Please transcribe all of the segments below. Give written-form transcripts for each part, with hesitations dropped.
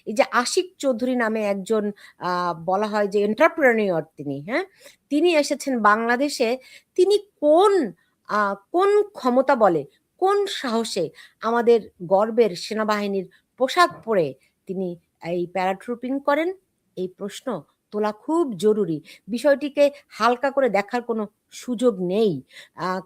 এই যে আশিক চৌধুরী নামে একজন বলা হয় যে এন্টারপ্রেনিয়র তিনি, হ্যাঁ? তিনি এসেছেন বাংলাদেশে। তিনি কোন ক্ষমতা বলে, কোন সাহসে আমাদের গর্বের সেনাবাহিনীর পোশাক পরে তিনি এই প্যারাট্রুপিং করেন? এই প্রশ্ন তোলা খুব জরুরি। বিষয়টিকে হালকা করে দেখার কোনো সুযোগ নেই।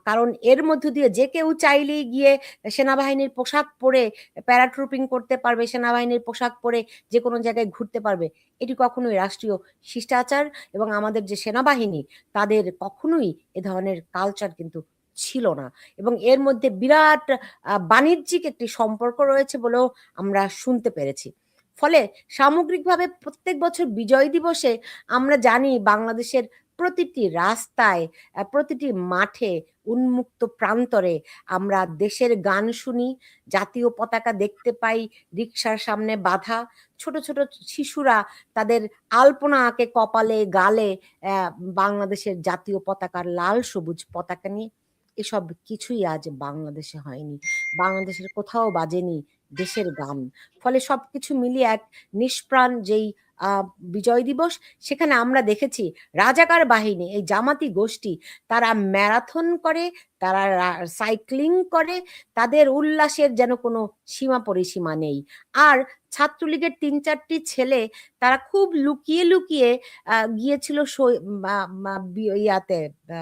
কারণ এর মধ্য দিয়ে যে কেউ চাইলেই গিয়ে সেনাবাহিনীর পোশাক পরে প্যারাট্রুপিং করতে পারবে, সেনাবাহিনীর পোশাক পরে যেকোনো জায়গায় ঘুরতে পারবে। এটি কখনোই রাষ্ট্রীয় শিষ্টাচার এবং আমাদের যে সেনাবাহিনী তাদের কখনোই এ ধরনের কালচার কিন্তু ছিল না। এবং এর মধ্যে বিরাট বাণিজ্যিক একটি সম্পর্ক রয়েছে বলেও আমরা শুনতে পেরেছি। ফলে সামগ্রিকভাবে প্রত্যেক বছর বিজয় দিবসে আমরা জানি বাংলাদেশের প্রতিটি রাস্তায়, প্রতিটি মাঠে, উন্মুক্ত প্রান্তরে আমরা দেশের গান শুনি, জাতীয় পতাকা দেখতে পাই, রিকশার সামনে বাঁধা। ছোট, ছোট শিশুরা তাদের আলপনা আঁকে কপালে, গালে বাংলাদেশের জাতীয় পতাকার লাল সবুজ পতাকা নিয়ে। এসব কিছুই আজ বাংলাদেশে হয়নি। বাংলাদেশের কোথাও বাজেনি দেশের গান। ফলে সবকিছু মিলিয়ে এক নিষ্প্রাণ যেই আ বিজয় দিবস, সেখানে আমরা দেখেছি রাজাকার বাহিনী, এই জামাতি গোষ্ঠী তারা ম্যারাথন করে, তারা সাইক্লিং করে, তাদের উল্লাসের যেন কোনো সীমা পরিসীমা নেই। আর ছাত্রলীগের ৩-৪ টি ছেলে তারা খুব লুকিয়ে, লুকিয়ে গিয়েছিল মা মা বি ইয়াতে আ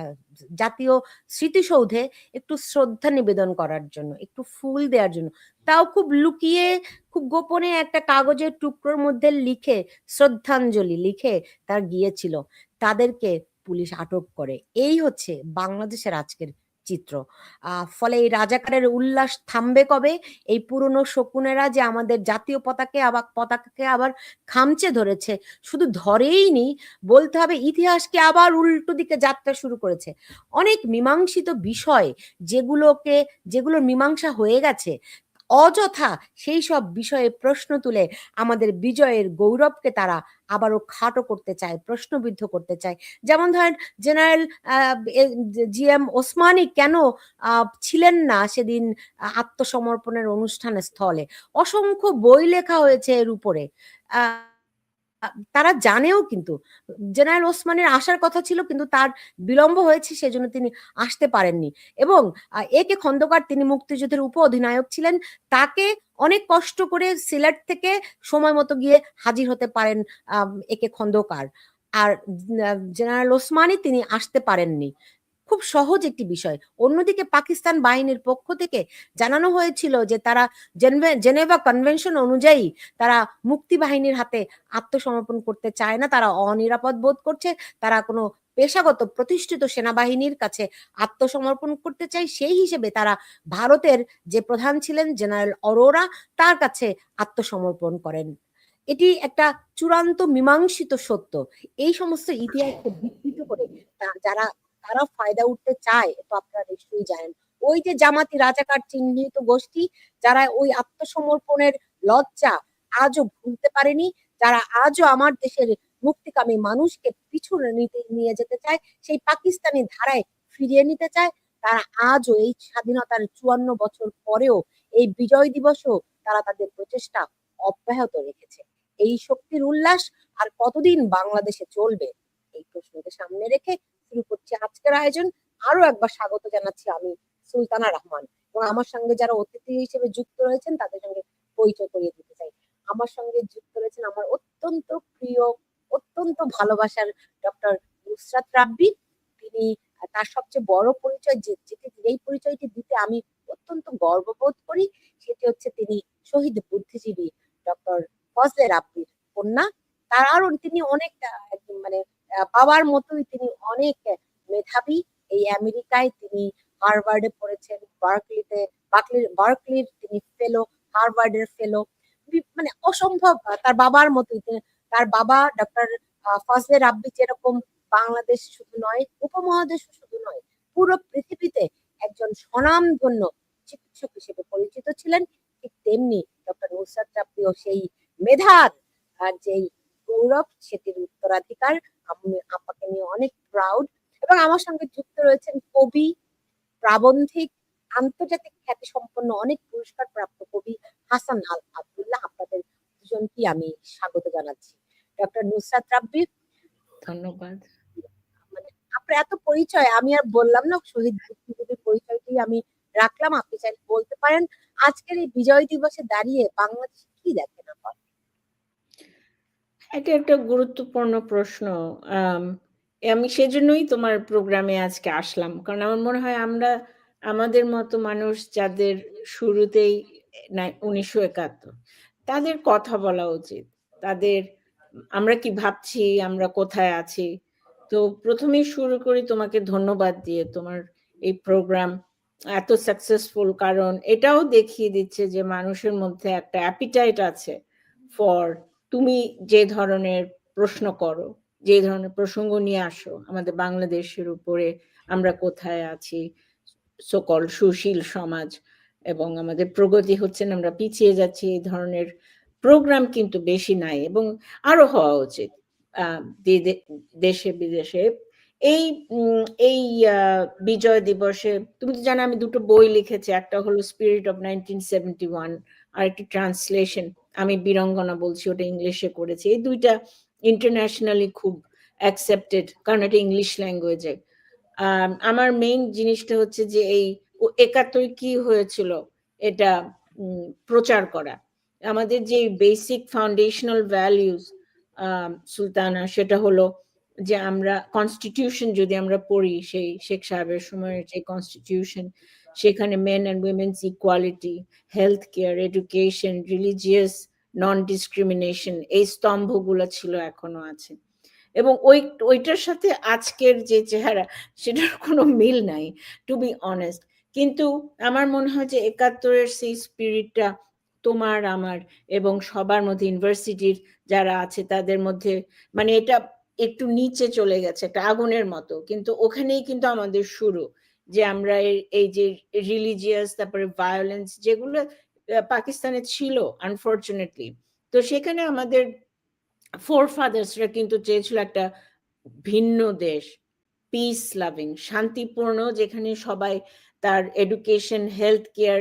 জাতীয় স্মৃতিসৌধে একটু শ্রদ্ধা নিবেদন করার জন্য, একটু ফুল দেওয়ার জন্য। তাও খুব লুকিয়ে, খুব গোপনে একটা কাগজের টুকরোর মধ্যে লিখে, শ্রদ্ধাঞ্জলি লিখে তারা গিয়েছিল। তাদেরকে পুলিশ আটক করে। এই হচ্ছে বাংলাদেশের আজকের চিত্র। ফলে এই রাজাকারের উল্লাস থামবে কবে? এই পুরনো শকুনেরা যে আমাদের জাতীয় পতাকাকে আবার খামচে ধরেছে, শুধু ধরেইনি, বলতে হবে ইতিহাসকে আবার উল্টো দিকে যাত্রা শুরু করেছে। অনেক মীমাংসিত বিষয় যেগুলোর মীমাংসা হয়ে গেছে, অযথা সেই সব বিষয়ে প্রশ্ন তুলে আমাদের বিজয়ের গৌরবকে তারা আবারও খাটো করতে চায়, প্রশ্নবিদ্ধ করতে চায়। যেমন ধরেন জেনারেল আ এ জিএম ওসমানী কেন ছিলেন না সেদিন আত্মসমর্পণের অনুষ্ঠানের স্থলে? অসংখ্য বই লেখা হয়েছে এর উপরে। আ আ তারা জানেও কিন্তু। জেনারেল ওসমানের আসার কথা ছিল কিন্তু তার বিলম্ব হয়েছে সেজন্য তিনি আসতে পারেননি। এবং এ কে খন্দকার তিনি মুক্তিযুদ্ধের উপ-অধিনায়ক ছিলেন। তাকে অনেক কষ্ট করে সিলেট থেকে সময় মতো গিয়ে হাজির হতে পারেন এ কে খন্দকার। আর জেনারেল ওসমানী তিনি আসতে পারেননি। খুব সহজ একটি বিষয়। অন্যদিকে পাকিস্তান বাহিনীর পক্ষ থেকে জানানো হয়েছিল যে তারা জেনেভা কনভেনশন অনুযায়ী তারা মুক্তি বাহিনীর হাতে আত্মসমর্পণ করতে চায় না। তারা অনিরাপদ বোধ করছে। তারা কোনো পেশাগত প্রতিষ্ঠিত সেনাবাহিনীর কাছে আত্মসমর্পণ করতে চায়। সেই হিসেবে তারা ভারতের যে প্রধান ছিলেন জেনারেল অরোরা তার কাছে আত্মসমর্পণ করেন। এটি একটা চূড়ান্ত মীমাংসিত সত্য। এই সমস্ত ইতিহাসকে বিকৃত করে যারা তারা ফায়দা উঠতে চায়, তো আপনারা নিশ্চয়ই জানেন। ওই যে জামাতি রাজাকার চিহ্নিত গোষ্ঠী যারা ওই আত্মসমর্পণের লজ্জা আজও ভুলতে পারেনি, যারা আজও আমার দেশের মুক্তিকামী মানুষকে পিছনে নিয়ে যেতে চায়, সেই পাকিস্তানি ধারায় ফিরিয়ে নিতে চায়, তারা আজও এই স্বাধীনতার ৫৪ বছর পরেও এই বিজয় দিবসেও তারা তাদের প্রচেষ্টা অব্যাহত রেখেছে। এই শক্তির উল্লাস আর কতদিন বাংলাদেশে চলবে? এই প্রশ্নকে সামনে রেখে শুরু করছি আজকের আয়োজন। আরো একবার স্বাগত জানাচ্ছি আমি সুলতানা রহমান এবং আমার সঙ্গে যারা অতিথি হিসেবে যুক্ত রয়েছেন তাদের সঙ্গে পরিচয় করিয়ে দিতে চাই। আমার সঙ্গে যুক্ত রয়েছেন আমার অত্যন্ত প্রিয়, অত্যন্ত ভালোবাসার ডক্টর নুসরাত রাব্বি। তিনি তার সবচেয়ে বড় পরিচয় যেই পরিচয়টি দিতে আমি অত্যন্ত গর্ববোধ করি সেটি হচ্ছে তিনি শহীদ বুদ্ধিজীবী ডক্টর ফজলে রাব্বির কন্যা। তার আরো তিনি অনেক মানে বাবার মতোই তিনি অনেক মেধাবী। এই আমেরিকায় তিনি হার্ভার্ডে পড়েছেন, বার্কলির তিনি ফেলো, হার্ভার্ডের ফেলো। মানে অসম্ভব তার বাবার মতোই তার বাবা ডক্টর ফজলে রাব্বি যেরকম বাংলাদেশ শুধু নয়, উপমহাদেশ শুধু নয়, পুরো পৃথিবীতে একজন স্বনামধন্য চিকিৎসক হিসেবে পরিচিত ছিলেন, ঠিক তেমনি ডক্টর নুসরাত রাব্বিও সেই মেধার যেই গৌরব সেটির উত্তরাধিকার। আমি আপাকে নিয়ে অনেক প্রাউড। এবং আমার সঙ্গে যুক্ত রয়েছেন কবি, প্রাবন্ধিক, আন্তর্জাতিক খ্যাতিসম্পন্ন অনেক পুরস্কার প্রাপ্ত কবি হাসান আল আব্দুল্লাহ। আপনাদের দুজনকে আমি স্বাগত জানাচ্ছি। ডক্টর নুসরাত রাব্বি, ধন্যবাদ। মানে আপনার এত পরিচয় আমি আর বললাম না, শহীদ বুদ্ধিজীবীর পরিচয়টি আমি রাখলাম, আপনি চাইলে বলতে পারেন আজকের এই বিজয় দিবসে দাঁড়িয়ে বাংলাদেশে কি দেখেন আপনার? এটা একটা গুরুত্বপূর্ণ প্রশ্ন। আমি সেজন্যই তোমার প্রোগ্রামে আজকে আসলাম, কারণ আমার মনে হয় আমরা আমাদের মতো মানুষ যাদের শুরুতেই 1971 তাদের কথা বলা উচিত, তাদের আমরা কি ভাবছি, আমরা কোথায় আছি। তো প্রথমেই শুরু করি তোমাকে ধন্যবাদ দিয়ে, তোমার এই প্রোগ্রাম এত সাকসেসফুল, কারণ এটাও দেখিয়ে দিচ্ছে যে মানুষের মধ্যে একটা অ্যাপিটাইট আছে ফর তুমি যে ধরনের প্রশ্ন করো, যে ধরনের প্রসঙ্গ নিয়ে আসো আমাদের বাংলাদেশের উপরে, আমরা কোথায় আছি, সকল সুশীল সমাজ এবং আমাদের প্রগতি হচ্ছে না, আমরা পিছিয়ে যাচ্ছি, এই ধরনের প্রোগ্রাম কিন্তু বেশি নাই এবং আরো হওয়া উচিত দেশে বিদেশে। এই এই বিজয় দিবসে তুমি তো জানো আমি দুটো বই লিখেছি, একটা হলো স্পিরিট অফ 1971 আর একটি ট্রান্সলেশন, আমি বীরঙ্গনা বলছি, ওটা ইংলিশে করেছি। এই দুইটা ইন্টারন্যাশনালি খুব অ্যাকসেপ্টেড, কারণ এটা ইংলিশ ল্যাঙ্গুয়েজে। আমার মেইন জিনিসটা হচ্ছে যে এই 71 কি হয়েছিল এটা প্রচার করা, আমাদের যে বেসিক ফাউন্ডেশনাল ভ্যালিউজ সুলতানা, সেটা হলো যে আমরা কনস্টিটিউশন যদি আমরা পড়ি, সেই শেখ সাহেবের সময়ের যে কনস্টিটিউশন, সেখানে men and women's equality, health care, education, religious non discrimination, এই স্তম্ভগুলো ছিল, এখনো আছে। এবং ওইটার সাথে আজকের যে চেহারা সেটার কোনো মিল নাই, টু বি অনেস্ট। কিন্তু আমার মনে হয় যে 71-এর সেই স্পিরিটটা তোমার আমার এবং সবার মধ্যে, ইউনিভার্সিটির যারা আছে তাদের মধ্যে, মানে এটা একটু নিচে চলে গেছে, একটা আগুনের মতো, কিন্তু ওখানেই কিন্তু আমাদের শুরু, যে আমরা এই যে রিলিজিয়াস, তারপরে ভায়োলেন্স যেগুলো পাকিস্তানে ছিল আনফর্চুনেটলি, তো সেখানে আমাদের ফোরফাদার্সরা কিন্তু চেয়েছিল একটা ভিন্ন দেশ, পিস লাভিং, শান্তিপূর্ণ, যেখানে সবাই তার এডুকেশন, হেলথ কেয়ার,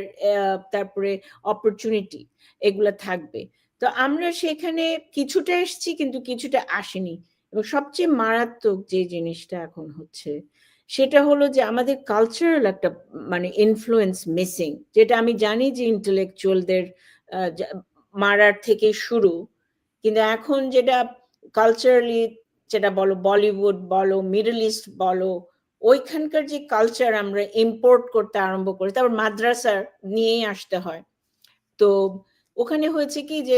তারপরে অপরচুনিটি এগুলো থাকবে। তো আমরা সেখানে কিছুটা এসেছি কিন্তু কিছুটা আসেনি। এবং সবচেয়ে মারাত্মক যে জিনিসটা এখন হচ্ছে সেটা হলো যে আমাদের কালচারাল একটা মানে ইনফ্লুয়েন্স মিসিং, যেটা আমি জানি যে ইন্টেলেকচুয়ালদের মারার থেকে শুরু, কিন্তু এখন যেটা কালচারালি, যেটা বলো বলিউড বলো, মিডল ইস্ট বলো, ওইখানকার যে কালচার আমরা ইম্পোর্ট করতে আরম্ভ করি, তারপর মাদ্রাসা নিয়েই আসতে হয়। তো ওখানে হয়েছে কি যে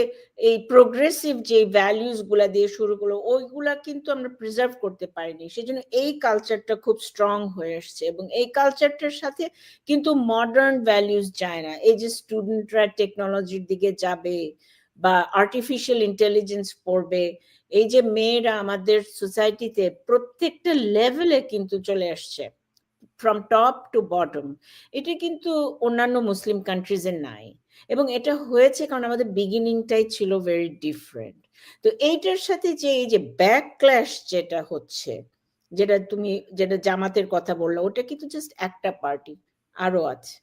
এই প্রোগ্রেসিভ যে ভ্যালিউস গুলা দিয়ে শুরু করলো, ওইগুলা কিন্তু আমরা প্রিজার্ভ করতে পারিনি, সেজন্য এই কালচারটা খুব স্ট্রং হয়ে আসছে। এবং এই কালচারটার সাথে কিন্তু মডার্ন ভ্যালিউস যায় না। এই যে স্টুডেন্টরা টেকনোলজির দিকে যাবে বা আর্টিফিশিয়াল ইন্টেলিজেন্স পড়বে, এই যে মেয়েরা আমাদের সোসাইটিতে প্রত্যেকটা লেভেলে কিন্তু চলে আসছে, ফ্রম টপ টু বটম, এটা কিন্তু অন্যান্য মুসলিম কান্ট্রিজে নাই। এবং এটা হয়েছে কারণ আমাদের বিগিনিংটাই ছিল ভেরি ডিফারেন্ট। তো এইটার সাথে যে এই যে ব্যাকক্ল্যাশ যেটা হচ্ছে, যেটা জামাতের কথা বললো, ওটা কিন্তু জাস্ট একটা পার্টি, আরো আছে।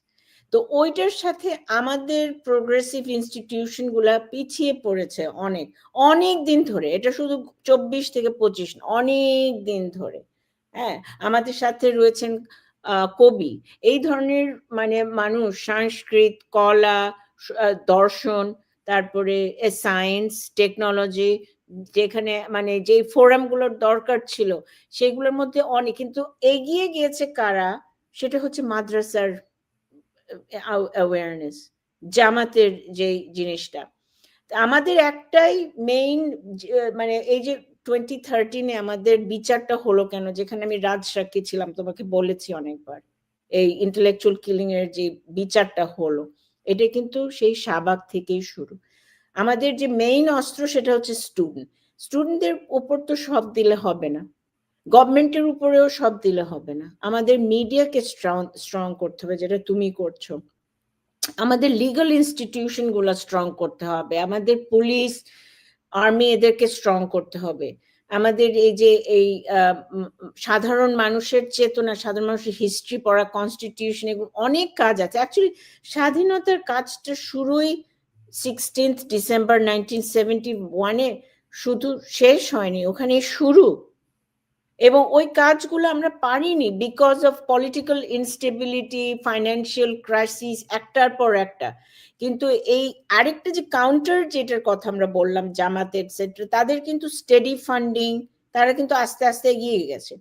তো ওইটার সাথে আমাদের প্রোগ্রেসিভ ইনস্টিটিউশন গুলা পিছিয়ে পড়েছে অনেক অনেক দিন ধরে, এটা শুধু 24 থেকে 25, অনেক দিন ধরে। হ্যাঁ, আমাদের সাথে রয়েছেন কবি, এই ধরনের মানে মানুষ, সংস্কৃত, কলা, দর্শন, তারপরে সায়েন্স, টেকনোলজি, যেখানে মানে যে ফোরামগুলোর দরকার ছিল সেগুলোর মধ্যে অনেক, কিন্তু এগিয়ে গিয়েছে কারা, সেটা হচ্ছে মাদ্রাসার অ্যাওয়ারনেস, জামাতের যে জিনিসটা। আমাদের একটাই মেইন, মানে এই যে 2013-এ আমাদের বিচারটা হলো কেন, যেখানে আমি রাজসাক্ষী ছিলাম, তোমাকে বলেছি অনেকবার, এই ইন্টেলেকচুয়াল কিলিং এর যে বিচারটা হলো, এটা কিন্তু সেই শাহবাগ থেকেই শুরু। আমাদের যে মেইন অস্ত্র সেটা হচ্ছে স্টুডেন্টদের উপর তো সব দিলে হবে না, গভর্নমেন্টের উপরেও সব দিলে হবে না, আমাদের মিডিয়াকে স্ট্রং করতে হবে, যেটা তুমি করছো, আমাদের লিগাল ইনস্টিটিউশন গুলো স্ট্রং করতে হবে, আমাদের পুলিশ, আর্মি, এদেরকে স্ট্রং করতে হবে, আমাদের এই যে এই সাধারণ মানুষের চেতনা, সাধারণ মানুষের হিস্ট্রি পড়া, কনস্টিটিউশন, এগুলো অনেক কাজ আছে। অ্যাকচুয়ালি স্বাধীনতার কাজটা শুরুই 16th December 1971-এ শুধু শেষ হয়নি, ওখানে শুরু। এবং ওই কাজগুলো আমরা পারিনি because of political instability, financial crisis, একটার পর একটা। কিন্তু এই আরেকটা যে কাউন্টার, যেটার কথা আমরা বললাম, জামাত এটসেট্রা, তাদের কিন্তু স্টেডি ফান্ডিং, তারা কিন্তু আস্তে আস্তে এগিয়ে গেছে।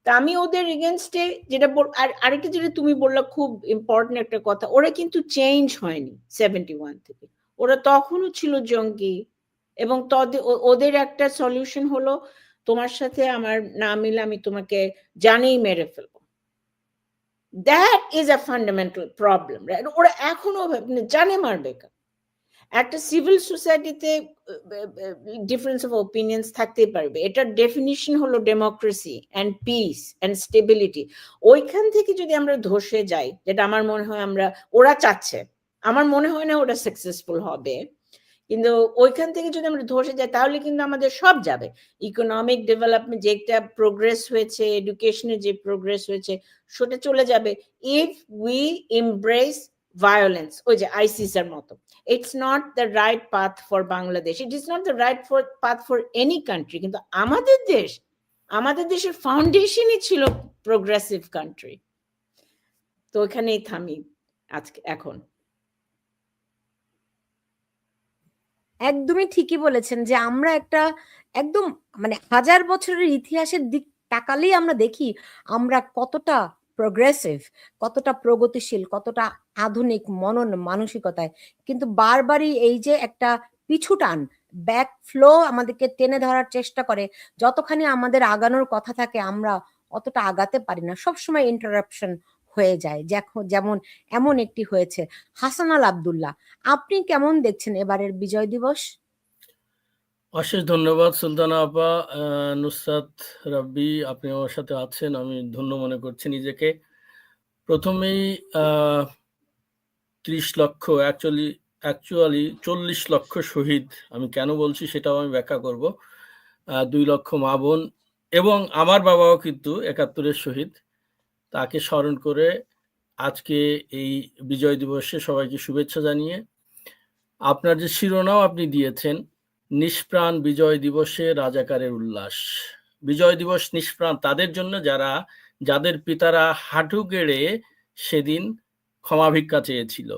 তা আমি ওদের এগেনস্টে যেটা আর আরেকটা যেটা তুমি বললা, খুব ইম্পর্টেন্ট একটা কথা, ওরা কিন্তু চেঞ্জ হয়নি 71 থেকে, ওরা তখনও ছিল জঙ্গি। এবং ওদের একটা সলিউশন হলো, তোমার সাথে আমার না মিলে আমি তোমাকে জানেই মেরে ফেলবো। That is a fundamental problem, right? ওরা এখনো জানে মারবে। একটা সিভিল সোসাইটিতে ডিফারেন্স অফ ওপিনিয়ন্স থাকতেই পারবে, এটার ডেফিনিশন হলো democracy and piece and stability. ওইখান থেকে যদি আমরা ধসে যাই, যেটা আমার মনে হয় ওরা চাচ্ছে, আমার মনে হয় না ওরা সাকসেসফুল হবে, কিন্তু ওইখান থেকে যদি আমরা ধসে যাই তাহলে কিন্তু আমাদের সব যাবে। ইকোনমিক ডেভেলপমেন্ট যেটা প্রোগ্রেস হয়েছে, এডুকেশনের যে প্রোগ্রেস হয়েছে, সেটা চলে যাবে ইফ উই এমব্রেস ভায়োলেন্স, ওই যে আইসিসের মতো। It's not the right path for Bangladesh, it is not the right path for any country. কিন্তু আমাদের দেশের ফাউন্ডেশনই ছিল প্রোগ্রেসিভ কান্ট্রি। তো ওখানেই থামি আজকে এখন। একদমই ঠিকই বলেছেন যে আমরা একটা একদম মানে 1000 বছরের ইতিহাসের দিক তাকালেই আমরা দেখি আমরা কতটা প্রোগ্রেসিভ, কতটা প্রগতিশীল, কতটা আধুনিক মনন মানসিকতায়। কিন্তু বারবারই এই যে একটা পিছু টান, ব্যাক ফ্লো আমাদেরকে টেনে ধরার চেষ্টা করে। যতখানি আমাদের আগানোর কথা থাকে আমরা অতটা আগাতে পারি না, সবসময় ইন্টারাপশন হয়ে যায়। যেমন এমন একটি হয়েছে। হাসান আল আব্দুল্লাহ, আপনি কেমন দেখছেন এবারের বিজয় দিবস? অশেষ ধন্যবাদ সুলতানা আপা। নুসরাত রাব্বি, আপনি আমার সাথে আছেন, আমি ধন্য মনে করছি নিজেকে। প্রথমেই 30 লক্ষ, অ্যাকচুয়ালি 40 লক্ষ শহীদ, আমি কেন বলছি সেটাও আমি ব্যাখ্যা করব। 2 লক্ষ মা বোন এবং আমার বাবাও কিন্তু 71-এর শহীদ, তাকে স্মরণ করে আজকে এই বিজয় দিবসে সবাইকে শুভেচ্ছা জানিয়ে, আপনার যে শিরোনাম আপনি দিয়েছেন, নিষ্প্রাণ বিজয় দিবসে রাজাকারের উল্লাস। বিজয় দিবস নিষ্প্রাণ তাদের জন্য যাদের পিতারা হাঁটু গেড়ে সেদিন ক্ষমা ভিক্ষা চেয়েছিল।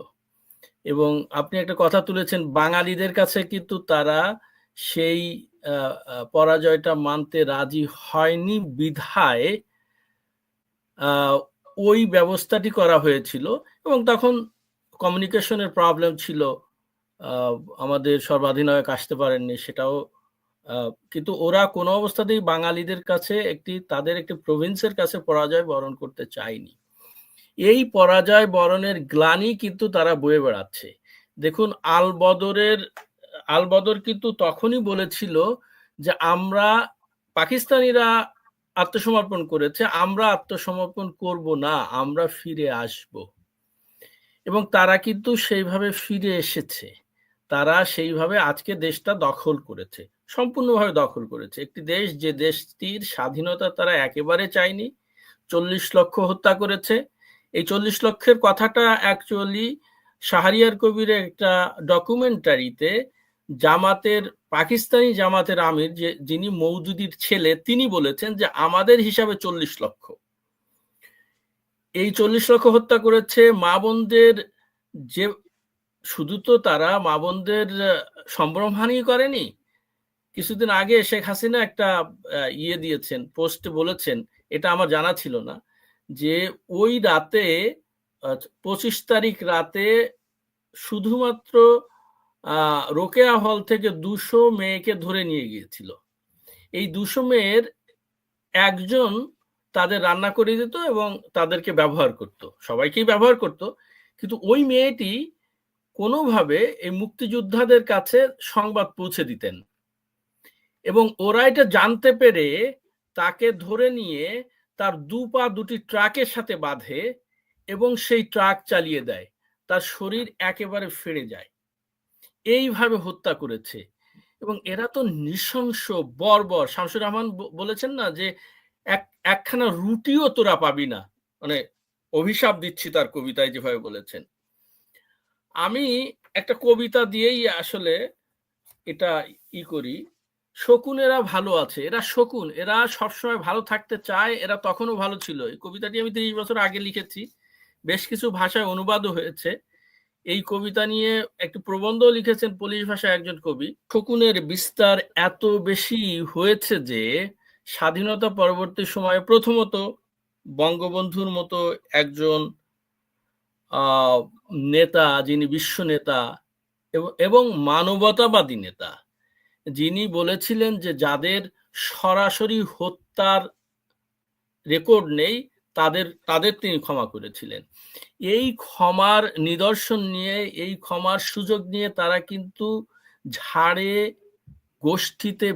এবং আপনি একটা কথা তুলেছেন, বাঙালিদের কাছে কিন্তু তারা সেই পরাজয়টা মানতে রাজি হয়নি বিধায় ওই ব্যবস্থাটি করা হয়েছিল। এবং তখন কমিউনিকেশনের প্রবলেম ছিল, আমাদের সর্বাধিনায়ক আসতে পারেননি, সেটাও। কিন্তু ওরা কোনো অবস্থাতেই বাঙালিদের কাছে তাদের একটি প্রভিন্সের কাছে পরাজয় বরণ করতে চায়নি। এই পরাজয় বরণের গ্লানি কিন্তু তারা বয়ে বেড়াচ্ছে। দেখুন, আলবদর কিন্তু তখনই বলেছিল যে পাকিস্তানিরা আত্মসমর্পণ করেছে, আমরা আত্মসমর্পণ করব না, আমরা ফিরে আসব। এবং তারা কিন্তু সেইভাবে ফিরে এসেছে। তারা সেইভাবে আজকে দেশটা দখল করেছে, সম্পূর্ণভাবে দখল করেছে। একটি দেশ, যে দেশটির স্বাধীনতা তারা একেবারে চায়নি, 40 লক্ষ হত্যা করেছে। এই 40 লক্ষের কথাটা অ্যাকচুয়ালি শাহরিয়ার কবিরের একটা ডকুমেন্টারিতে পাকিস্তানি জামাতের আমির, যিনি মওদুদির ছেলে, তিনি বলেছেন যে আমাদের হিসাবে 40 লক্ষ। এই 40 লক্ষ হত্যা করেছে মা বোনদের। যে শুধু তো তারা মা বোনদের সম্ভ্রমহানি করেনি, কিছুদিন আগে শেখ হাসিনা একটা দিয়েছেন, পোস্টে বলেছেন, এটা আমার জানা ছিল না, যে ওই রাতে 25 তারিখ রাতে শুধুমাত্র রোকেয়া হল থেকে 200 মেয়েকে ধরে নিয়ে গিয়েছিল। এই 200 মেয়ের একজন তাদের রান্না করে দিত এবং তাদেরকে ব্যবহার করত, সবাইকেই ব্যবহার করত। কিন্তু ওই মেয়েটি কোনোভাবে এই মুক্তিযোদ্ধাদের কাছে সংবাদ পৌঁছে দিতেন, এবং ওরা এটা জানতে পেরে তাকে ধরে নিয়ে তার 2 পা 2টি ট্রাকের সাথে বাঁধে এবং সেই ট্রাক চালিয়ে দেয়, তার শরীর একেবারে ফেড়ে যায়। এইভাবে হত্যা করেছে। এবং এরা তো নৃশংস, বর্বর। শামসুর রহমান বলেছেন না যে একখানা রুটিও তোরা পাবি না, মানে অভিশাপ দিচ্ছি তার কবিতায় যেভাবে বলেছেন। আমি একটা কবিতা দিয়েই আসলে এটা করি। শকুনেরা ভালো আছে, এরা শকুন, এরা সবসময় ভালো থাকতে চায়, এরা তখনও ভালো ছিল। এই কবিতাটি আমি 30 বছর আগে লিখেছি, বেশ কিছু ভাষায় অনুবাদও হয়েছে। এই কবিতা নিয়ে একটু প্রবন্ধ লিখেছেন পোলিশ ভাষায় একজন কবি। শকুনের বিস্তার এত বেশি হয়েছে যে স্বাধীনতা পরবর্তী সময়ে প্রথমত বঙ্গবন্ধুর মতো একজন নেতা, যিনি বিশ্ব নেতা এবং মানবতাবাদী নেতা, যিনি বলেছিলেন যে যাদের সরাসরি হত্যার রেকর্ড নেই তাদের তিনি ক্ষমা করেছিলেন। এই ক্ষমার নিদর্শন নিয়ে, এই ক্ষমার সুযোগ নিয়ে তারা কিন্তু ঝাড়ে গোষ্ঠীতে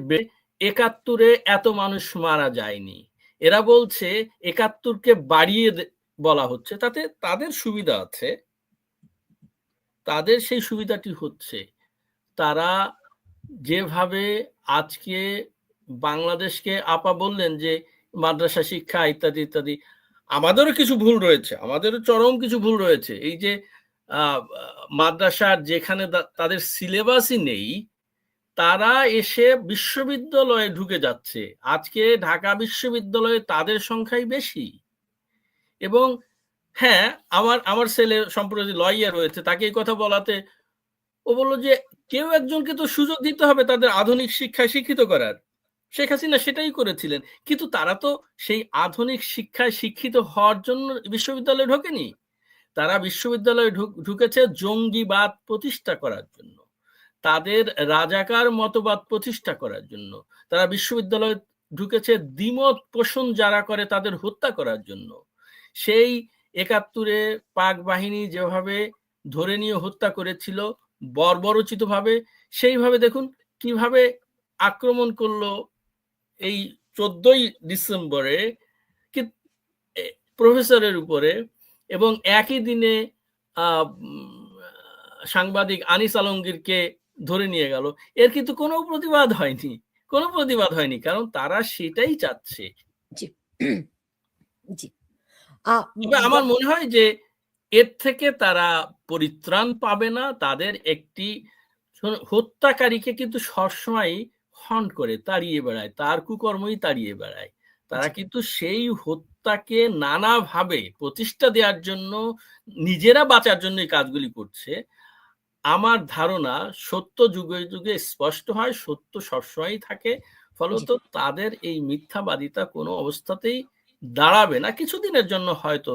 ৭১-এ এত মানুষ মারা যায়নি। এরা বলছে ৭১-কে বাড়িয়ে বলা হচ্ছে, তাতে তাদের সুবিধা আছে। তাদের সেই সুবিধাটি হচ্ছে তারা যেভাবে আজকে বাংলাদেশকে আপা বললেন যে মাদ্রাসা শিক্ষা ইত্যাদি ইত্যাদি, আমাদেরও কিছু ভুল রয়েছে, আমাদেরও চরম কিছু ভুল রয়েছে। এই যে মাদ্রাসার যেখানে তাদের সিলেবাসই নেই, তারা এসে বিশ্ববিদ্যালয়ে ঢুকে যাচ্ছে। আজকে ঢাকা বিশ্ববিদ্যালয়ে তাদের সংখ্যাই বেশি। এবং হ্যাঁ, আমার ছেলে সম্প্রতি লয়ার হয়েছে, তাকে এই কথা বলাতে ও বললো যে কেউ একজনকে তো সুযোগ দিতে হবে তাদের আধুনিক শিক্ষায় শিক্ষিত করার। শেখ হাসিনা সেটাই করেছিলেন, কিন্তু তারা তো সেই আধুনিক শিক্ষায় শিক্ষিত হওয়ার জন্য বিশ্ববিদ্যালয়ে ঢোকেনি। তারা বিশ্ববিদ্যালয়ে ঢুকেছে জঙ্গিবাদ প্রতিষ্ঠা করার জন্য, তাদের রাজাকার মতবাদ প্রতিষ্ঠা করার জন্য। তারা বিশ্ববিদ্যালয়ে ঢুকেছে দ্বিমত পোষণ যারা করে তাদের হত্যা করার জন্য। সেই ৭১-এ পাক বাহিনী যেভাবে ধরে নিয়ে হত্যা করেছিল বর্বরোচিতভাবে, সেইভাবে দেখুন কিভাবে আক্রমণ করলো এই 14ই ডিসেম্বরে প্রফেসরের উপরে, এবং একই দিনে সাংবাদিক আনিস আলমগীরকে ধরে নিয়ে গেল। এর কিন্তু কোনো প্রতিবাদ হয়নি, কারণ তারা সেটাই চাচ্ছে। জি জি তবে আমার মনে হয় যে এর থেকে তারা পরিত্রাণ পাবে না। তাদের একটি হত্যাকারীকে কিন্তু সবসময় হন্ট করে, তাড়িয়ে বেড়ায়, তার কুকর্মই তাড়িয়ে বেড়ায়। তারা কিন্তু সেই হত্যাকে নানাভাবে প্রতিষ্ঠা দেওয়ার জন্য, নিজেরা বাঁচার জন্য এই কাজগুলি করছে। আমার ধারণা সত্য যুগে যুগে স্পষ্ট হয়, সত্য সবসময়ই থাকে। ফলত তাদের এই মিথ্যাবাদিতা কোনো অবস্থাতেই দাঁড়াবে না। কিছুদিনের জন্য হয়তো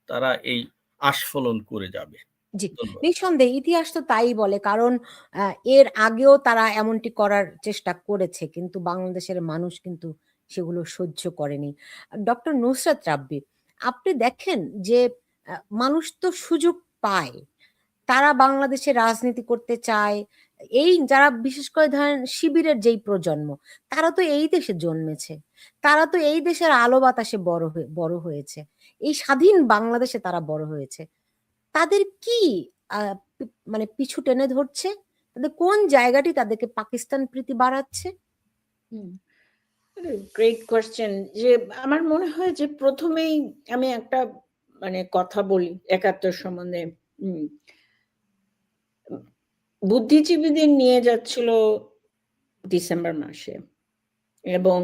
তারা এই আস্ফলন করে যাবে। জি, নিঃসন্দেহে ইতিহাস তো তাই বলে, কারণ এর আগেও তারা এমনটি করার চেষ্টা করেছে, কিন্তু বাংলাদেশের মানুষ কিন্তু সেগুলো সহ্য করেনি। ডক্টর নুসরাত রাব্বি, আপনি দেখেন যে মানুষ তো সুযোগ পায়, তারা বাংলাদেশে রাজনীতি করতে চায়। এই যারা বিশেষ করে ধরেন শিবিরের যেই প্রজন্ম, তারা তো এই দেশে জন্মেছে, তারা তো এই দেশের আলো বাতাসে বড় হয়েছে, এই স্বাধীন বাংলাদেশে তারা বড় হয়েছে। তাদের কি মানে পিছু টেনে ধরছে? তাদের কোন জায়গাটি তাদেরকে পাকিস্তান প্রীতি বাড়াচ্ছে? Great question. যে আমার মনে হয় যে প্রথমেই আমি একটা মানে কথা বলি ৭১ সম্বন্ধে। বুদ্ধিজীবীদের নিয়ে যাচ্ছিল ডিসেম্বর মাসে, এবং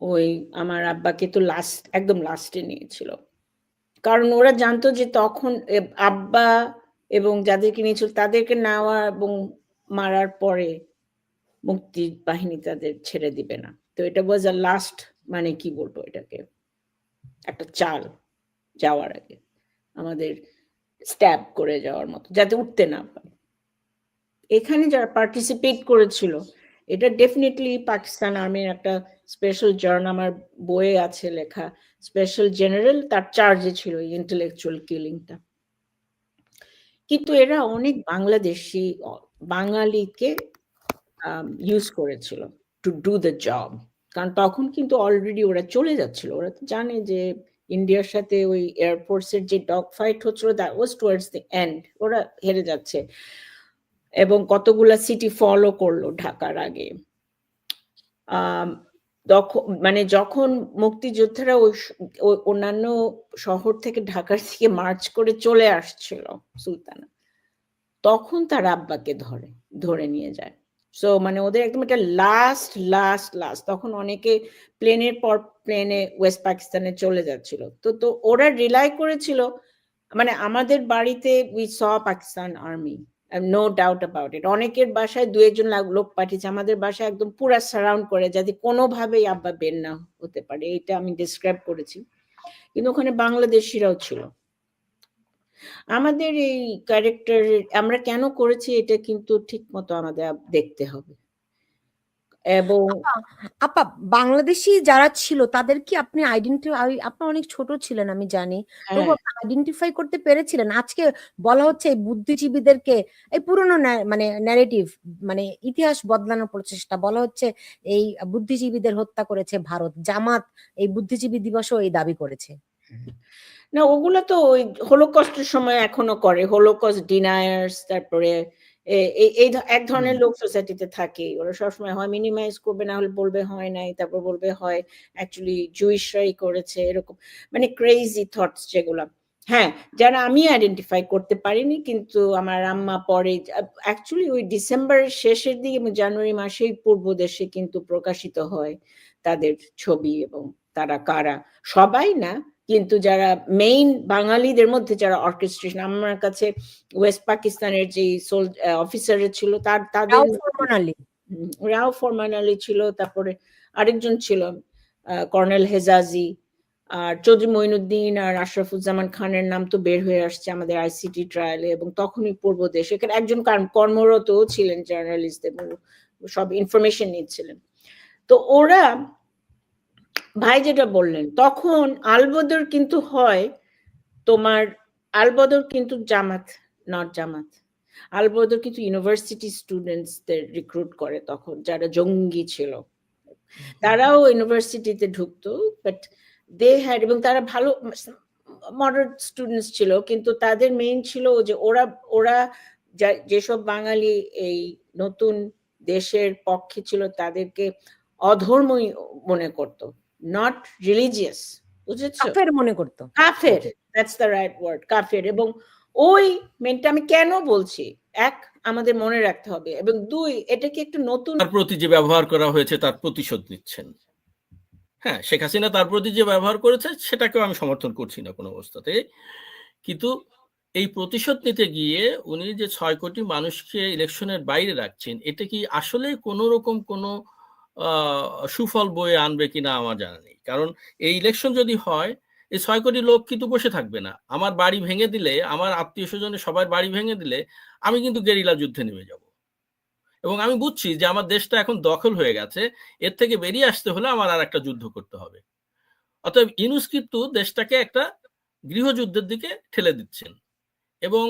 ওই আমার আব্বাকে তো একদম লাস্টে নিয়েছিল, কারণ ওরা জানতো যে তখন আব্বা এবং যাদেরকে নিয়েছিল তাদেরকে নেওয়া এবং মারার পরে মুক্তি বাহিনী তাদের ছেড়ে দিবে না। তো এটা ওয়াজ আ লাস্ট, মানে কি বলবো, এটাকে একটা চাল যাওয়ার আগে আমাদের স্ট্যাব করে যাওয়ার মতো, যাতে উঠতে না পারে। এখানে যারা পার্টিসিপেট করেছিল, এটা ডেফিনেটলি পাকিস্তান আর্মির একটা স্পেশাল জার্ন, আমার বইয়ে আছে লেখা, স্পেশাল জেনারেল তার চার্জে ছিল এই ইন্টেলেকচুয়াল কিলিংটা। কিন্তু এরা অনেক বাঙালিকে ইউজ করেছিল টু ডু দ্য জব, কারণ তখন কিন্তু অলরেডি ওরা চলে যাচ্ছিল। ওরা তো জানে যে ইন্ডিয়ার সাথে ওই এয়ারফোর্সের যে ডগ ফাইট হচ্ছিল, that was towards the end, ওরা হেরে যাচ্ছে, এবং কতগুলা সিটি ফলো করলো ঢাকার আগে। মানে যখন মুক্তিযোদ্ধারা ওই অন্যান্য শহর থেকে ঢাকার দিকে মার্চ করে চলে আসছিল সুলতানা, তখন তার আব্বাকে ধরে নিয়ে যায়। সো মানে ওদের একদম একটা লাস্ট তখন অনেকে প্লেনের পর প্লেনে ওয়েস্ট পাকিস্তানে চলে যাচ্ছিল। তো ওরা রিলাই করেছিল, মানে আমাদের বাড়িতে we saw Pakistan army, no doubt about it. অনেকের বাসায় 2-1 লোক পাঠিয়েছে, আমাদের বাসায় একদম পুরা সারাউন্ড করে যাতে কোনোভাবেই আব্বা বের না হতে পারে, এটা আমি ডিসক্রাইব করেছি। কিন্তু ওখানে বাংলাদেশিরাও ছিল। আমাদের এই ক্যারেক্টার আমরা কেন করেছি এটা কিন্তু ঠিক মতো আমাদের দেখতে হবে। এবং আপা বাংলাদেশি যারা ছিল তাদের কি আপনি আপনি অনেক ছোট ছিলেন আমি জানি, তবু হ্যাঁ, আপনি আইডেন্টিফাই করতে পেরেছিলেন? আজকে বলা হচ্ছে এই বুদ্ধিজীবীদেরকে, এই পুরনো মানে ন্যারেটিভ, মানে ইতিহাস বদলানোর প্রচেষ্টা, বলা হচ্ছে এই বুদ্ধিজীবীদের হত্যা করেছে ভারত, জামাত এই বুদ্ধিজীবী দিবসও এই দাবি করেছে। না ওগুলো তো ওই হোলোকস্টের সময় এখনো করে, হোলোকস্ট ডিনায়ার্স, তারপরে এই এক ধরনের লোক সোসাইটিতে থাকে, ওরা সবসময় হয় মিনিমাইজ করবে, না হলে বলবে হয় নাই, তারপর বলবে হয় অ্যাকচুয়ালি জুইশরাই করেছে, এরকম মানে ক্রেজি থটস যেগুলো। হ্যাঁ, যারা আমি আইডেন্টিফাই করতে পারিনি, কিন্তু আমার আম্মা পরে অ্যাকচুয়ালি ওই ডিসেম্বরের শেষের দিকে এবং জানুয়ারি মাসেই পূর্ব দেশে কিন্তু প্রকাশিত হয় তাদের ছবি, এবং তারা কারা, সবাই না কিন্তু যারা মেইন বাঙালিদের মধ্যে যারা অর্কেস্ট্রেশন, আমার কাছে ওয়েস্ট পাকিস্তানের যে অফিসারের ছিল তাদের রাও ফরমান আলী। রাও ফরমান আলী ছিল, তারপরে আরেকজন ছিল কর্নেল হেজাজি, আর চৌধুরী মঈনুদ্দিন আর আশরাফুজ্জামান খানের নাম তো বের হয়ে আসছে আমাদের আইসিটি ট্রায়ালে, এবং তখনই পূর্ব দেশ এখানে একজন কর্মরত ছিলেন জার্নালিস্ট, এবং সব ইনফরমেশন নিচ্ছিলেন। তো ওরা ভাই যেটা বললেন, তখন আলবদর কিন্তু হয় তোমার, আলবদর কিন্তু জামাত, নট জামাত, আলবদর কিন্তু ইউনিভার্সিটি স্টুডেন্টসদের রিক্রুট করে তখন, যারা জঙ্গি ছিল তারাও ইউনিভার্সিটিতে ঢুকতো, বাট দে হ্যাড, এবং তারা ভালো মডারেট স্টুডেন্টস ছিল, কিন্তু তাদের মেইন ছিল যে ওরা যেসব বাঙালি এই নতুন দেশের পক্ষে ছিল তাদেরকে অধর্মই মনে করতো, নট রিলিজিয়াস, বুঝেছো? কাফের মনে করতো। কাফের, দ্যাটস দ্য রাইট ওয়ার্ড, কাফের। এবং ওই মেনটা আমি কেন বলছি, এক আমাদের মনে রাখতে হবে, এবং দুই এটাকে একটু নতুন তার প্রতি যে ব্যবহার করা হয়েছে তার প্রতিশোধ নিচ্ছেন। হ্যাঁ, শেখ হাসিনা তার প্রতি যে ব্যবহার করেছে সেটাকেও আমি সমর্থন করছি না কোনো অবস্থাতে, কিন্তু এই প্রতিশোধ নিতে গিয়ে উনি যে 6 কোটি মানুষকে ইলেকশনের বাইরে রাখছেন, এটা কি আসলে কোনো রকম কোনো সুফল বয়ে আনবে কিনা আমার জানা নেই। কারণ এই ইলেকশন যদি হয়, এই 6 কোটি লোক কিন্তু বসে থাকবে না। আমার বাড়ি ভেঙে দিলে, আমার আত্মীয় স্বজনের সবার বাড়ি ভেঙে দিলে আমি কিন্তু গেরিলা যুদ্ধে নেমে যাব, এবং আমি বুঝছি যে আমার দেশটা এখন দখল হয়ে গেছে, এর থেকে বেরিয়ে আসতে হলে আমার আর একটা যুদ্ধ করতে হবে। অতএব ইউনূস কিন্তু দেশটাকে একটা গৃহযুদ্ধের দিকে ঠেলে দিচ্ছেন। এবং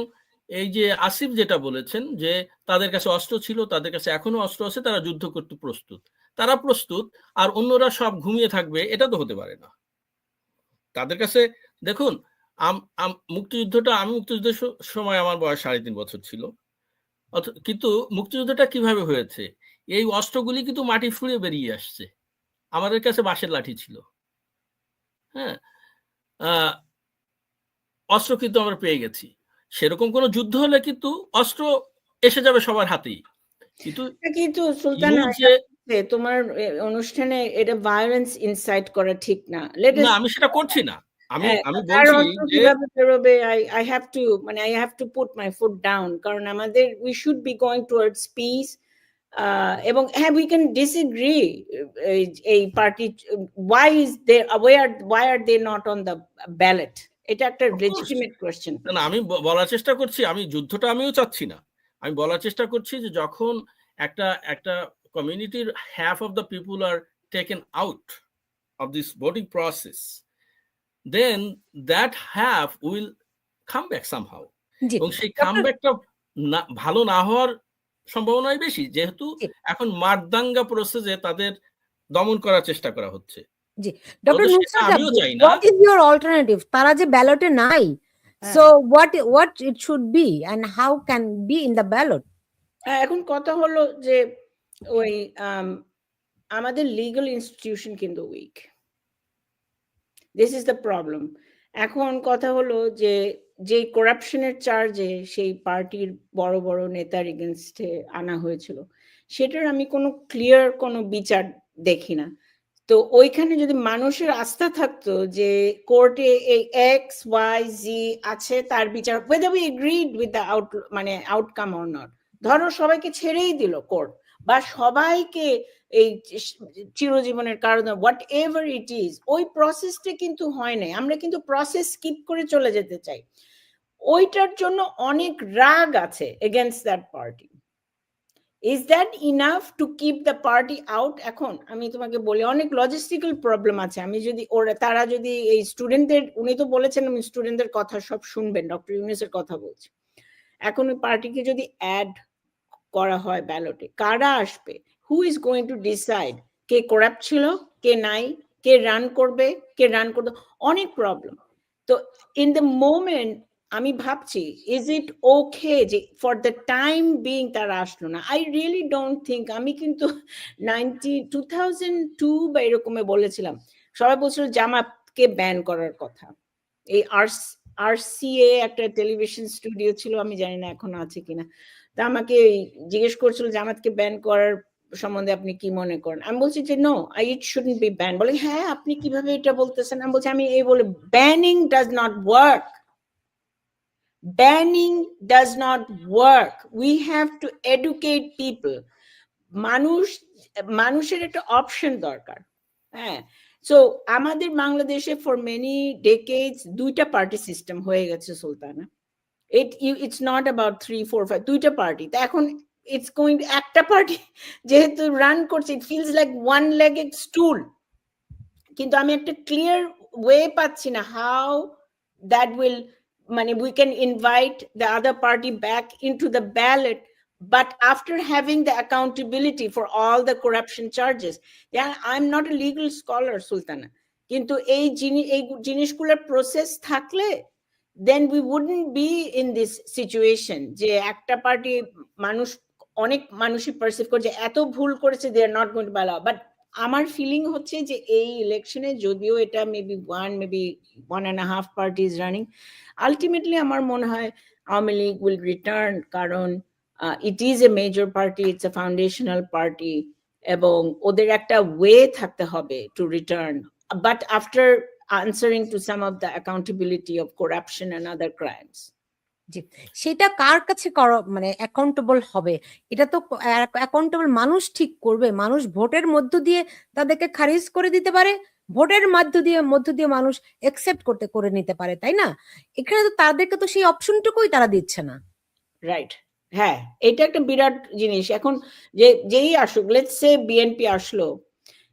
এই যে আসিফ যেটা বলেছেন যে তাদের কাছে অস্ত্র ছিল, তাদের কাছে এখনো অস্ত্র আছে, তারা যুদ্ধ করতে প্রস্তুত, তারা প্রস্তুত, আর অন্যরা সব ঘুমিয়ে থাকবে, এটা তো হতে পারে না। তাদের কাছে দেখুন, মুক্তিযুদ্ধটা, আমি মুক্তিযুদ্ধের সময় আমার বয়স 3.5 বছর ছিল, কিন্তু মুক্তিযুদ্ধটা কিভাবে হয়েছে, এই অস্ত্রগুলি কিন্তু মাটি ফুঁড়ে বেরিয়ে আসছে, আমাদের কাছে বাঁশের লাঠি ছিল। হ্যাঁ, অস্ত্র কিন্তু আমরা পেয়ে গেছি। সেরকম কোনো যুদ্ধ হলে কিন্তু অস্ত্র এসে যাবে সবার হাতেই, কিন্তু সুলতান তোমার অনুষ্ঠানে এটা ভায়োলেন্স ইনসাইট করা ঠিক না। না, আমি সেটা করছি না। আমি বলছি যে কিভাবে বেরোবে, I have to, মানে I have to put my foot down, কারণ আমাদের we should be going towards peace, এবং হ্যাঁ we can disagree, এই party why are they not on the ballot, এটা একটা legitimate question। না, আমি বলার চেষ্টা করছি, আমি যুদ্ধটা আমিও চাচ্ছি না, আমি বলার চেষ্টা করছি যে যখন একটা কমিউনিটির half of the people are taken out of this voting process, then that half will come back somehow, এবং সেই কামব্যাকটা ভালো না হওয়ার সম্ভাবনাই বেশি, যেহেতু এখন মারদাঙ্গা প্রসেসে তাদের দমন করার চেষ্টা করা হচ্ছে। জি, ডক্টর নুসরাত, আমিও চাই না। what is your alternative? তারা যে ব্যালটে নাই, so what it should be and how can be in the ballot? এখন কথা হলো যে ওই আমাদের লিগ্যাল ইনস্টিটিউশন কিন্তু weak, this is the problem. এখন কথা হলো যে যে করাপশনের চার্জে সেই পার্টির বড় বড় নেতার এগেনস্টে আনা হয়েছিল, সেটার আমি কোনো ক্লিয়ার কোনো বিচার দেখি না। তো ওইখানে যদি মানুষের আস্থা থাকতো যে কোর্টে এই এক্স ওয়াই জি আছে, তার বিচার whether we agreed with the outcome or not, ধরো সবাইকে ছেড়েই দিল কোর্ট, বা সবাইকে এই চিরজীবনের কারণে হোয়াট এভার ইট ইজ, ওই প্রসেসটা কিন্তু হয় নাই। আমরা কিন্তু প্রসেস স্কিপ করে চলে যেতে চাই। ওইটার জন্য অনেক রাগ আছে against that party. Is that enough to keep the party out? এখন আমি তোমাকে বলি, অনেক লজিস্টিক্যাল প্রবলেম আছে। আমি যদি তারা যদি এই স্টুডেন্টদের, উনি তো বলেছেন আমি স্টুডেন্টদের কথা সব শুনবেন, ডক্টর ইউনূসের কথা বলছি, এখন ওই পার্টিকে যদি অ্যাড করা হয় ব্যালটে, কারা আসবে? Who is going to decide K corrupt ছিল, কে নাই, কে রান করবে, কে রান করবে? অনেক প্রবলেম। তো ইন দ্য মোমেন্ট আমি ভাবছি, ইজ ইট ওকে যে ফর দ্য টাইম বিং তারা আসলো না? I really don't think. আমি কিন্তু 2002 বা এরকমে বলেছিলাম, সবাই বলছিল জামাতকে ব্যান করার কথা। এই RCA একটা টেলিভিশন স্টুডিও ছিল, আমি জানি না এখন আছে কিনা, তা আমাকে জিজ্ঞেস করছিল জামাতকে ব্যান করার সম্বন্ধে আপনি কি মনে করেন। আমি বলছি যে no, it shouldn't be ban. বলে হ্যাঁ আপনি কিভাবে এটা বলতেছেন? আমি বলছি আমি এই বলে, banning does not work, banning does not work, we have to educate people. মানুষের একটা অপশন দরকার। হ্যাঁ, সো আমাদের বাংলাদেশে ফর মেনি ডেকেডস দুইটা পার্টি সিস্টেম হয়ে গেছে সুলতানা। It's not about 3, 4, 5, দুইটা পার্টি। তা এখন it's going to একটা পার্টি যেহেতু রান করছে, it feels like one-legged stool। কিন্তু আমি একটা ক্লিয়ার ওয়ে পাচ্ছি না how that will, we can invite the other party back into the ballot, but after having the accountability for all the corruption charges. Yeah, I'm not a legal scholar, Sultana, কিন্তু এই জিনিসগুলোর process থাকলে then we wouldn't be in this situation যে একটা party অনেক মানুষই perceive করছে এত ভুল করেছে, they are not going to allow। But আমার ফিলিং হচ্ছে যে এই ইলেকশনে যদিও এটা মেবি 1.5 পার্টিজ রানিং, আলটিমেটলি আমার মনে হয় আওয়ামী লীগ উইল রিটার্ন, কারণ it is a major party, it's a foundational party, এবং ওদের একটা ওয়ে থাকতে হবে to return, but after answering to some of the accountability of corruption and other crimes. জি, সেটা কার কাছে অ্যাকাউন্টেবল হবে? এটা তো অ্যাকাউন্টেবল মানুষ ঠিক করবে। মানুষ ভোটের মধ্য দিয়ে তাদেরকে খারিজ করে দিতে পারে, ভোটের মধ্য দিয়ে মানুষ একসেপ্ট করে নিতে পারে, তাই না? এখানে তো তাদেরকে তো সেই অপশনটুকুই তারা দিচ্ছে না। রাইট, হ্যাঁ, এটা একটা বিরাট জিনিস। এখন যেই আসুক, লেটস সে বিএনপি আসলো,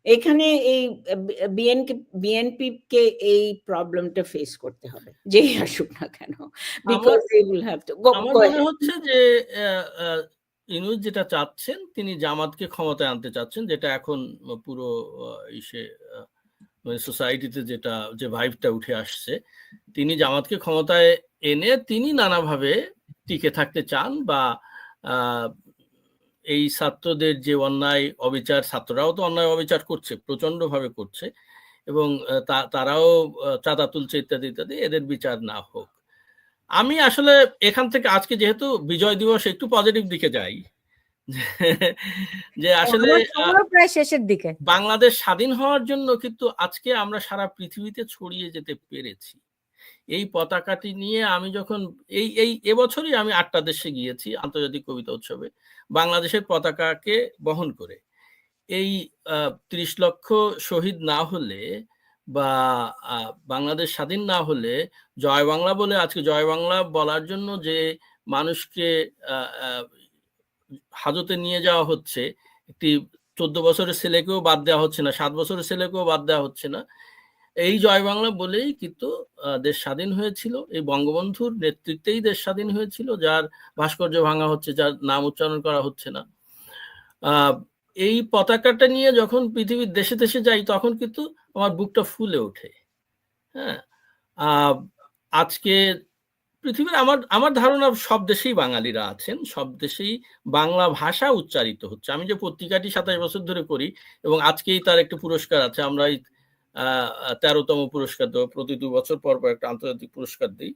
এখানে এই বিএনপি কে এই প্রবলেমটা ফেস করতে হবে যেই আসুক না কেন, because they will have to go। আমার মনে হচ্ছে যে ইউনূস যেটা চাচ্ছেন, তিনি জামাতকে ক্ষমতায় আনতে চাচ্ছেন, যেটা এখন পুরো সোসাইটিতে যে ভাইবটা উঠে আসছে, তিনি জামাতকে ক্ষমতায় এনে তিনি নানাভাবে টিকে থাকতে চান, বা এই ছাত্রদের যে অন্যায় অবিচার, ছাত্ররাও তো অন্যায় অবিচার করছে, প্রচন্ড ভাবে করছে, এবং তারাও চাঁদা তুলছে ইত্যাদি ইত্যাদি, এদের বিচার না হোক। আমি আসলে এখান থেকে আজকে যেহেতু বিজয় দিবস, একটু পজিটিভ দিকে যাই, যে আসলে প্রায় শেষের দিকে বাংলাদেশ স্বাধীন হওয়ার জন্য কিন্তু আজকে আমরা সারা পৃথিবীতে ছড়িয়ে যেতে পেরেছি। এই পতাকাটি নিয়ে আমি যখন এবছরই আমি 8টা দেশে গিয়েছি আন্তর্জাতিক কবিতা উৎসবে, বাংলাদেশের পতাকাকে বহন করে। এই 30 লক্ষ শহীদ না হলে, বা বাংলাদেশ স্বাধীন না হলে, জয় বাংলা বলে আজকে জয় বাংলা বলার জন্য যে মানুষকে হাজতে নিয়ে যাওয়া হচ্ছে, একটি 14 বছরের ছেলেকেও বাদ দেওয়া হচ্ছে না, 7 বছরের ছেলেকেও বাদ দেওয়া হচ্ছে না, এই জয় বাংলা বলেই কিন্তু দেশ স্বাধীন হয়েছিল। এই বঙ্গবন্ধুর নেতৃত্বেই দেশ স্বাধীন হয়েছিল, যার ভাস্কর্য ভাঙা হচ্ছে, যার নাম উচ্চারণ করা হচ্ছে না। এই পতাকাটা নিয়ে যখন পৃথিবীর দেশে দেশে যাই, তখন কিন্তু আমার বুকটা ফুলে ওঠে। হ্যাঁ, আজকে পৃথিবীর আমার ধারণা সব দেশেই বাঙালিরা আছেন, সব দেশেই বাংলা ভাষা উচ্চারিত হচ্ছে। আমি যে পত্রিকাটি 27 বছর ধরে করি, এবং আজকেই তার একটা পুরস্কার আছে, আমরা 13তম পুরস্কার দেবো, প্রতি 2 বছর পর একটা আন্তর্জাতিক পুরস্কার দিই।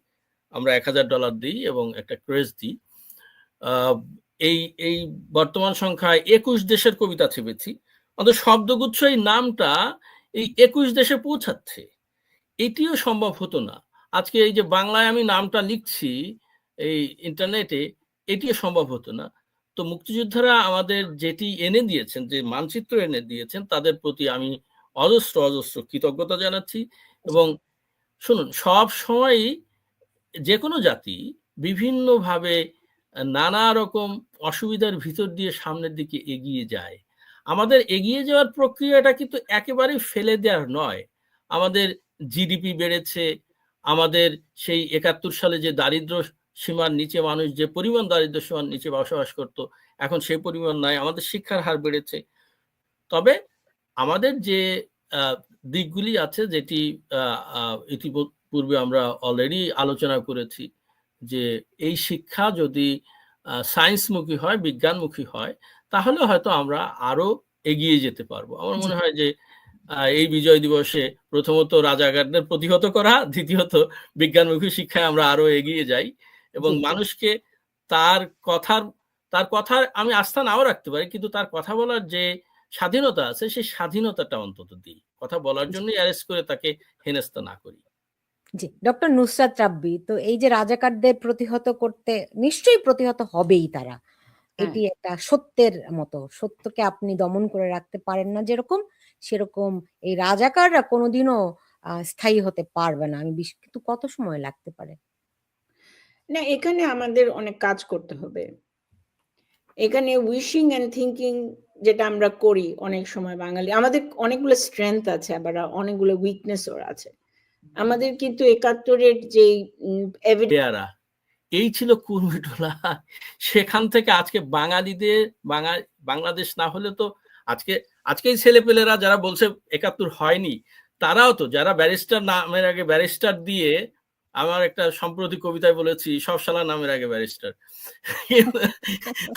আমরা $1000 দিই এবং একটা ক্রেজ দিই। এই এই বর্তমান সংখ্যায় 21 দেশের কবিতা ছেপেছি। অন্তত শব্দগুচ্ছ এই নামটা এই 21 দেশে পৌঁছাচ্ছে। এটিও সম্ভব হতো না। আজকে এই যে বাংলায় আমি নামটা লিখছি এই ইন্টারনেটে, এটিও সম্ভব হতো না। তো মুক্তিযোদ্ধারা আমাদের যেটি এনে দিয়েছেন, যে মানচিত্র এনে দিয়েছেন, তাদের প্রতি আমি অজস্র অজস্র কৃতজ্ঞতা জানাচ্ছি। এবং শুনুন, সব সময়ই যে কোনো জাতি বিভিন্নভাবে নানা রকম অসুবিধার ভিতর দিয়ে সামনের দিকে এগিয়ে যায়। আমাদের এগিয়ে যাওয়ার প্রক্রিয়াটা কিন্তু একেবারেই ফেলে দেওয়ার নয়। আমাদের জিডিপি বেড়েছে, আমাদের সেই 71 সালে যে দারিদ্র সীমার নিচে মানুষ যে পরিমাণ দারিদ্র সীমার নিচে বসবাস করত, এখন সেই পরিমাণ নাই। আমাদের শিক্ষার হার বেড়েছে। তবে আমাদের যে দিকগুলি আছে, যেটি ইতিপূর্বে আমরা অলরেডি আলোচনা করেছি, যে এই শিক্ষা যদি সায়েন্সমুখী হয়, বিজ্ঞানমুখী হয়, তাহলে হয়তো আমরা আরো এগিয়ে যেতে পারবো। আমার মনে হয় যে এই বিজয় দিবসে প্রথমত রাজাকারদের প্রতিহত করা, দ্বিতীয়ত বিজ্ঞানমুখী শিক্ষায় আমরা আরো এগিয়ে যাই এবং মানুষকে তার কথার আমি আস্থা নাও রাখতে পারি, কিন্তু তার কথা বলার যে স্বাধীনতা আছে, সেই স্বাধীনতাটা অন্তত দিই। কথা বলার জন্য অ্যারেস্ট করে তাকে হেনস্থা না করি। জি, ডক্টর নুসরাত রাব্বি, তো এই যে রাজাকারদের প্রতিহত করতে নিশ্চয়ই প্রতিহত হবেই তারা, এটি একটা সত্যের মতো। সত্যকে আপনি দমন করে রাখতে পারেন না যেরকম, সেরকম এই রাজাকাররা কোনোদিনও স্থায়ী হতে পারবে না। কিন্তু কত সময় লাগতে পারে? না, এখানে আমাদের অনেক কাজ করতে হবে। এখানে উইশিং এন্ড থিঙ্কিং যেটা আমরা করি অনেক সময় বাঙালি, আমাদের অনেকগুলো স্ট্রেংথ আছে, আবার অনেকগুলো উইকনেসও আছে। আমাদের কিন্তু 71-এর যে এই ছিল কুর্মিটোলা। সেখান থেকে আজকে বাঙালিদের বাংলাদেশ না হলে তো আজকে এই ছেলেপেলেরা যারা বলছে 71 হয়নি, তারাও তো, যারা ব্যারিস্টার নামের আগে ব্যারিস্টার দিয়ে, আমার একটা সম্প্রতি কবিতায় বলেছি, সব শালা নামের আগে ব্যারিস্টার,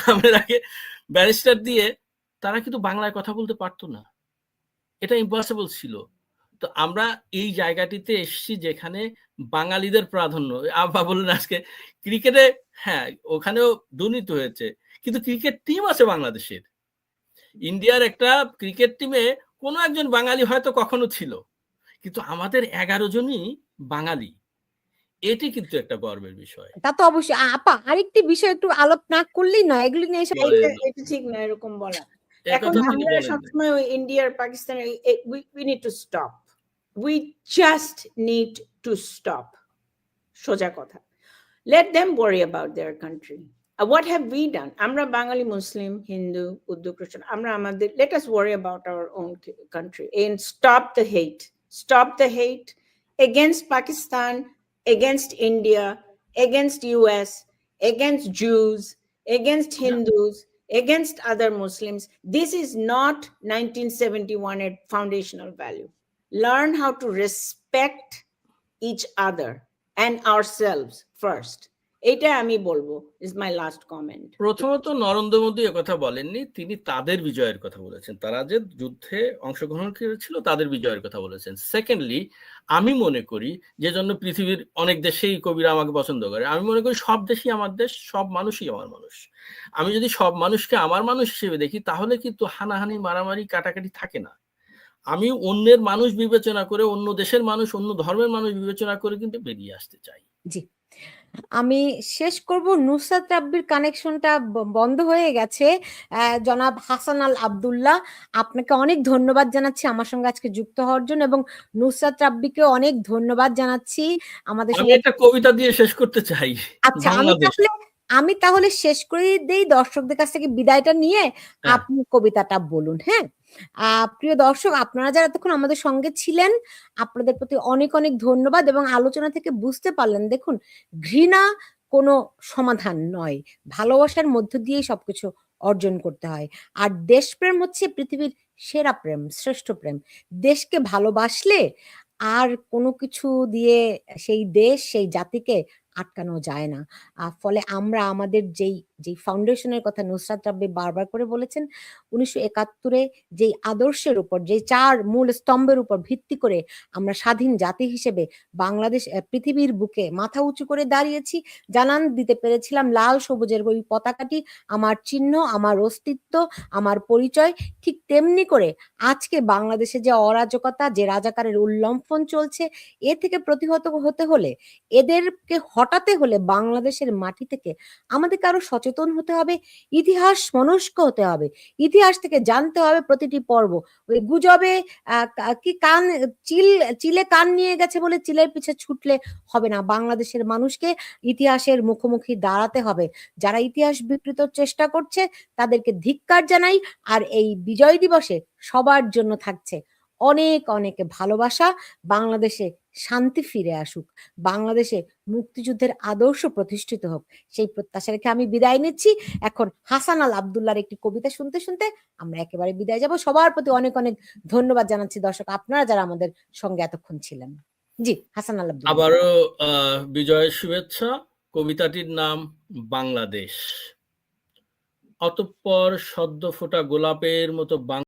নামের আগে ব্যারিস্টার দিয়ে তারা কিন্তু বাংলায় কথা বলতে পারতো না। এটা ইম্পসিবল ছিল। তো আমরা এই জায়গাটিতে এসেছি যেখানে বাঙালিদের প্রাধান্য। আব্বা বললেন আজকে ক্রিকেটে, হ্যাঁ ওখানেও দুর্নীতি হয়েছে, কিন্তু ক্রিকেট টিম আছে বাংলাদেশের। ইন্ডিয়ার একটা ক্রিকেট টিমে কোনো একজন বাঙালি হয়তো কখনো ছিল, কিন্তু আমাদের 11 জনই বাঙালি। এটি কিন্তু একটা গর্বের বিষয়। তা তো অবশ্যই। আপা, আরেকটি বিষয় একটু আলাপ না করলেই নয়, এগুলি নিয়ে এসে এটা ঠিক না এরকম বলা। এখন আমরা সবসময় ওই ইন্ডিয়ার পাকিস্তানের we need to stop. We just need to stop. সোজা কথা। Let them worry about their country. What have we done? আমরা বাঙালি, মুসলিম, হিন্দু, উর্দু, খ্রিস্টান, আমরা আমাদের, let us worry about our own country and stop the hate. Stop the hate against Pakistan, against India, against US, against Jews, against Hindus, against other Muslims. This is not 1971 at foundational value. Learn how to respect each other and ourselves first. এটা আমি বলবো, is my last comment. প্রথমত নরেন্দ্র মোদী কথা বলেননি, তিনি তাদের বিজয়ের কথা বলেছেন, তারা যে যুদ্ধে অংশগ্রহণ করেছিল তাদের বিজয়ের কথা বলেছেন। সেকেন্ডলি, আমি মনে করি, যে জন্য পৃথিবীর অনেক দেশেই কবিরা আমাকে পছন্দ করে, আমি মনে করি সব দেশই আমার দেশ, সব মানুষই আমার মানুষ। আমি যদি সব মানুষকে আমার মানুষ হিসেবে দেখি, তাহলে কিন্তু হানাহানি, মারামারি, কাটাকাটি থাকে না। আমি অন্যের মানুষ বিবেচনা করে, অন্য দেশের মানুষ, অন্য ধর্মের মানুষ বিবেচনা করে কিন্তু বেরিয়ে আসতে চাই। জি, আমি শেষ করব। নুসরাত রাব্বির কানেকশনটা বন্ধ হয়ে গেছে। জনাব হাসান আল আব্দুল্লাহ, আপনাকে অনেক ধন্যবাদ জানাচ্ছি আমার সঙ্গে আজকে যুক্ত হওয়ার জন্য, এবং নুসরাত রাব্বিকে অনেক ধন্যবাদ জানাচ্ছি আমাদের সঙ্গে। একটা কবিতা দিয়ে শেষ করতে চাই। আচ্ছা, আমি তাহলে শেষ করে দেই, দর্শকদের কাছ থেকে বিদায়টা নিয়ে আপনি কবিতাটা বলুন। হ্যাঁ, প্রিয় দর্শক, আপনারা যারা এতক্ষণ আমাদের সঙ্গে ছিলেন, আপনাদের প্রতি অনেক অনেক ধন্যবাদ। এবং আলোচনা থেকে বুঝতে পারলেন, দেখুন, ঘৃণা কোনো সমাধান নয়, ভালোবাসার মধ্য দিয়েই সবকিছু অর্জন করতে হয়। আর দেশপ্রেম হচ্ছে পৃথিবীর সেরা প্রেম, শ্রেষ্ঠ প্রেম। দেশকে ভালোবাসলে আর কোনো কিছু দিয়ে সেই দেশ, সেই জাতিকে আটকানো যায় না। ফলে আমরা আমাদের যেই যে ফাউন্ডেশনের কথা নুসরাত রাব্বি বারবার করে বলেছেন, 1971 যেই আদর্শের উপর, যে 4 মূল স্তম্ভের উপর ভিত্তি করে আমরা স্বাধীন জাতি হিসেবে বাংলাদেশ পৃথিবীর বুকে মাথা উঁচু করে দাঁড়িয়েছি, জানান দিতে পেরেছিলাম লাল সবুজের ওই পতাকাটি আমার চিহ্ন, আমার অস্তিত্ব, আমার পরিচয়। ঠিক তেমনি করে আজকে বাংলাদেশে যে অরাজকতা, যে রাজাকারের উল্লম্ফন চলছে, এ থেকে প্রতিহত হতে হলে, এদেরকে হটাতে হলে বাংলাদেশের মাটি থেকে আমাদেরকে আরো সচেতন হতে হবে, ইতিহাস মনস্ক হতে হবে, ইতিহাস থেকে জানতে হবে প্রতিটি পর্ব। ওই গুজবে কি কান চিলে কান নিয়ে গেছে বলে চিলের পিছে ছুটলে হবে না। বাংলাদেশের মানুষকে ইতিহাসের মুখোমুখি দাঁড়াতে হবে। যারা ইতিহাস বিকৃত চেষ্টা করছে তাদেরকে ধিক্কার জানাই। আর এই বিজয় দিবসে সবার জন্য থাকছে অনেক অনেক ভালোবাসা। বাংলাদেশে শান্তি ফিরে আসুক, বাংলাদেশে মুক্তিযুদ্ধের আদর্শ প্রতিষ্ঠিত হোক, সেই প্রত্যাশা রেখে আমি বিদায় নিচ্ছি। এখন হাসান আল আব্দুল্লাহর একটি কবিতা শুনতে শুনতে আমরা একেবারে বিদায় যাব। সবার প্রতি অনেক অনেক ধন্যবাদ জানাচ্ছি দর্শক, আপনারা যারা আমাদের সঙ্গে এতক্ষণ ছিলেন। জি, হাসান আল আব্দুল্লাহ। আবারও বিজয়ের শুভেচ্ছা। কবিতাটির নাম বাংলাদেশ। অতঃপর সদ্য ফোটা গোলাপের মতো